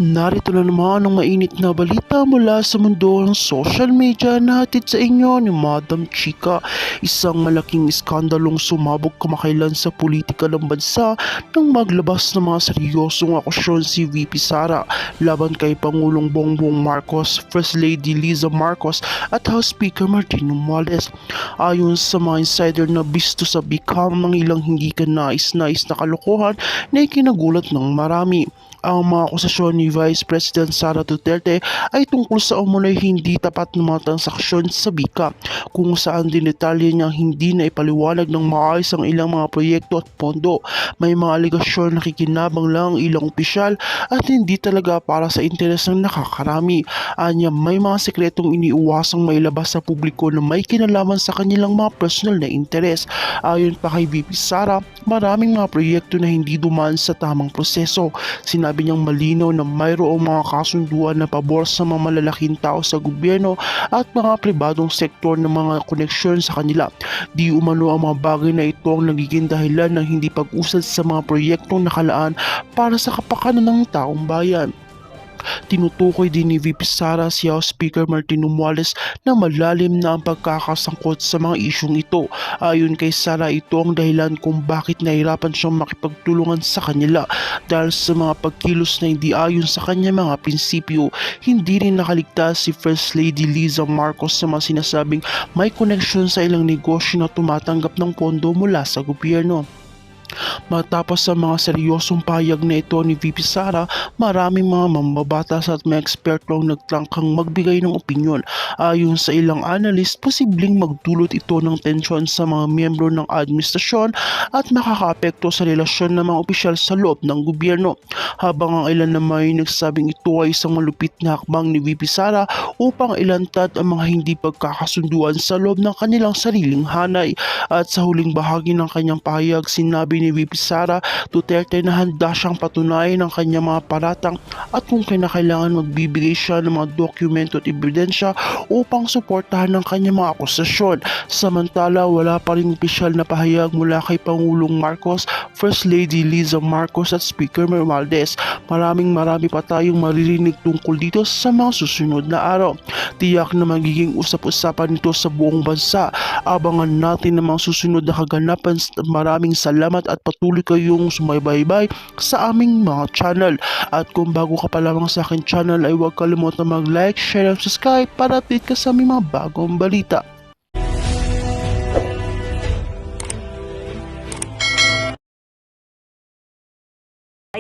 Narito na naman ang mainit na balita mula sa mundo ng social media na hatid sa inyo ni Madam Chika. Isang malaking iskandalong sumabog kamakailan sa politika ng bansa nang maglabas ng mga seryosong akusyon si VP Sara laban kay Pangulong Bongbong Marcos, First Lady Liza Marcos at House Speaker Martin Romualdez. Ayon sa mga insider na bisto sa bikam ng ilang hindi kanais-nais na kalokohan na ikinagulat ng marami. Ang mga akusasyon ni Vice President Sara Duterte ay tungkol sa umunoy hindi tapat na mga transaksyon sa BICA, kung saan dinetalye niyang hindi na ipaliwanag ng maayos ang ilang mga proyekto at pondo. May mga aligasyon na kikinabang lang ang ilang opisyal at hindi talaga para sa interes ng nakakarami. Anya, may mga sekretong iniuwasang mailabas sa publiko na may kinalaman sa kanilang mga personal na interes. Ayon pa kay VP Sara, maraming mga proyekto na hindi dumaan sa tamang proseso. Sinabi niyang malinaw na mayroong mga kasunduan na pabor sa mga malalaking tao sa gobyerno at mga pribadong sektor ng mga koneksyon sa kanila. Di umano ang mga bagay na ito ang nagiging dahilan ng hindi pag-usad sa mga proyektong nakalaan para sa kapakanan ng taong bayan. Tinutukoy din ni VP Sara si House Speaker Martin Romualdez na malalim na ang pagkakasangkot sa mga isyong ito. Ayon kay Sara, ito ang dahilan kung bakit nahirapan siyang makipagtulungan sa kanila dahil sa mga pagkilos na hindi ayon sa kanya mga prinsipyo. Hindi rin nakaligtas si First Lady Liza Marcos sa mga sinasabing may koneksyon sa ilang negosyo na tumatanggap ng pondo mula sa gobyerno. Matapos sa mga seryosong pahayag na ito ni VP Sara, maraming mga mambabatas at mga eksperto ang nagtangkang magbigay ng opinyon. Ayon sa ilang analyst, posibleng magdulot ito ng tensyon sa mga miyembro ng administrasyon at makakaapekto sa relasyon ng mga opisyal sa loob ng gobyerno. Habang ang ilan naman ay nagsabing ito ay isang malupit na hakbang ni VP Sara upang ilantad ang mga hindi pagkakasunduan sa loob ng kanilang sariling hanay. At sa huling bahagi ng kanyang pahayag, sinabi ni VP Sara Duterte na handa siyang patunayan ang kanyang mga paratang at kung kinakailangan magbibigay siya ng mga dokumento at ebidensya upang suportahan ang kanyang mga akusasyon. Samantala, wala pa ring opisyal na pahayag mula kay Pangulong Marcos, First Lady Liza Marcos at Speaker Romualdez. Marami pa tayong maririnig tungkol dito sa mga susunod na araw. Tiyak na magiging usap-usapan nito sa buong bansa. Abangan natin ang mga susunod na kaganapan. Maraming salamat at patuloy kayong sumaybaybay sa aming mga channel. At kung bago ka pa lamang sa aking channel ay huwag kalimutan mag-like, share at subscribe para update ka sa aming mga bagong balita.